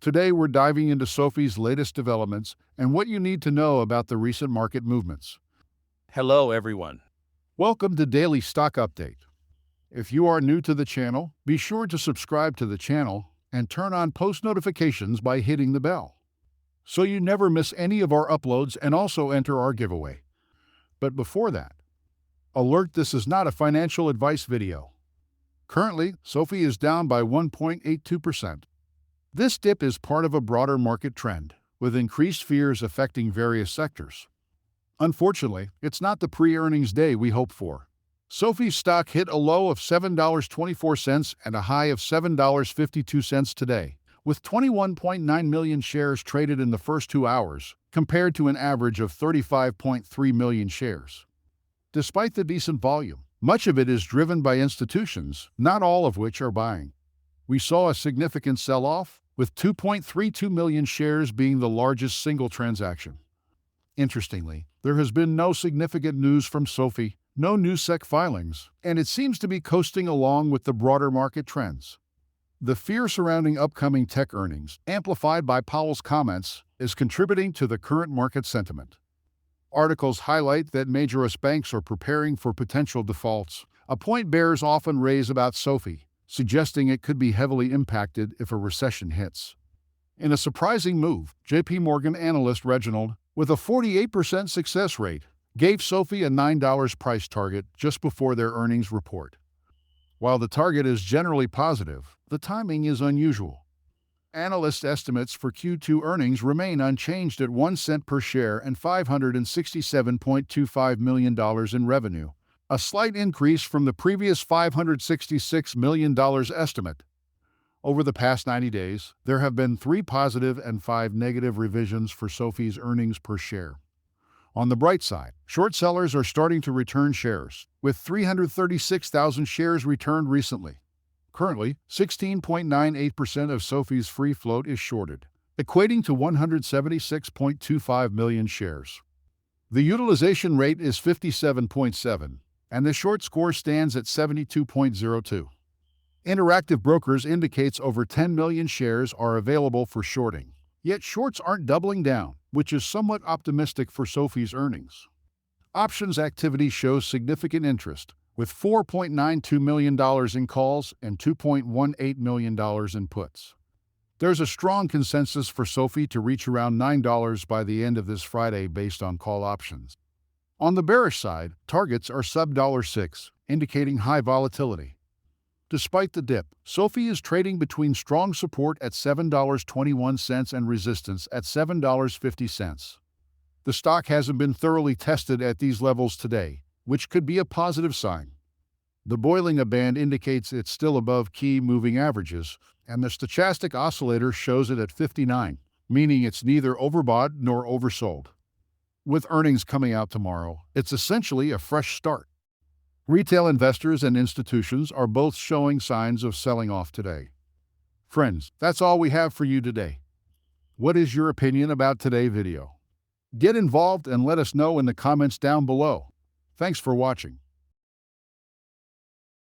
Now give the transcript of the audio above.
Today we're diving into SoFi's latest developments and what you need to know about the recent market movements. Hello, everyone. Welcome to Daily Stock Update. If you are new to the channel, be sure to subscribe to the channel and turn on post notifications by hitting the bell, so you never miss any of our uploads and also enter our giveaway. But before that, alert, this is not a financial advice video. Currently, SoFi is down by 1.82%. This dip is part of a broader market trend, with increased fears affecting various sectors. Unfortunately, it's not the pre-earnings day we hoped for. SoFi's stock hit a low of $7.24 and a high of $7.52 today, with 21.9 million shares traded in the first 2 hours, compared to an average of 35.3 million shares. Despite the decent volume, much of it is driven by institutions, not all of which are buying. We saw a significant sell-off, with 2.32 million shares being the largest single transaction. Interestingly, there has been no significant news from SoFi, no new SEC filings, and it seems to be coasting along with the broader market trends. The fear surrounding upcoming tech earnings, amplified by Powell's comments, is contributing to the current market sentiment. Articles highlight that major US banks are preparing for potential defaults, a point bears often raise about SoFi, suggesting it could be heavily impacted if a recession hits. In a surprising move, J.P. Morgan analyst Reginald, with a 48% success rate, gave SoFi a $9 price target just before their earnings report. While the target is generally positive, the timing is unusual. Analyst estimates for Q2 earnings remain unchanged at 1 cent per share and $567.25 million in revenue, a slight increase from the previous $566 million estimate. Over the past 90 days, there have been 3 positive and 5 negative revisions for SoFi's earnings per share. On the bright side, short sellers are starting to return shares, with 336,000 shares returned recently. Currently, 16.98% of SoFi's free float is shorted, equating to 176.25 million shares. The utilization rate is 57.7%, and the short score stands at 72.02. Interactive Brokers indicates over 10 million shares are available for shorting, yet shorts aren't doubling down, which is somewhat optimistic for SoFi's earnings. Options activity shows significant interest, with $4.92 million in calls and $2.18 million in puts. There's a strong consensus for SoFi to reach around $9 by the end of this Friday based on call options. On the bearish side, targets are sub $6, indicating high volatility. Despite the dip, SoFi is trading between strong support at $7.21 and resistance at $7.50. The stock hasn't been thoroughly tested at these levels today, which could be a positive sign. The Bollinger Band indicates it's still above key moving averages, and the stochastic oscillator shows it at 59, meaning it's neither overbought nor oversold. With earnings coming out tomorrow, it's essentially a fresh start. Retail investors and institutions are both showing signs of selling off today. Friends, that's all we have for you today. What is your opinion about today's video? Get involved and let us know in the comments down below. Thanks for watching.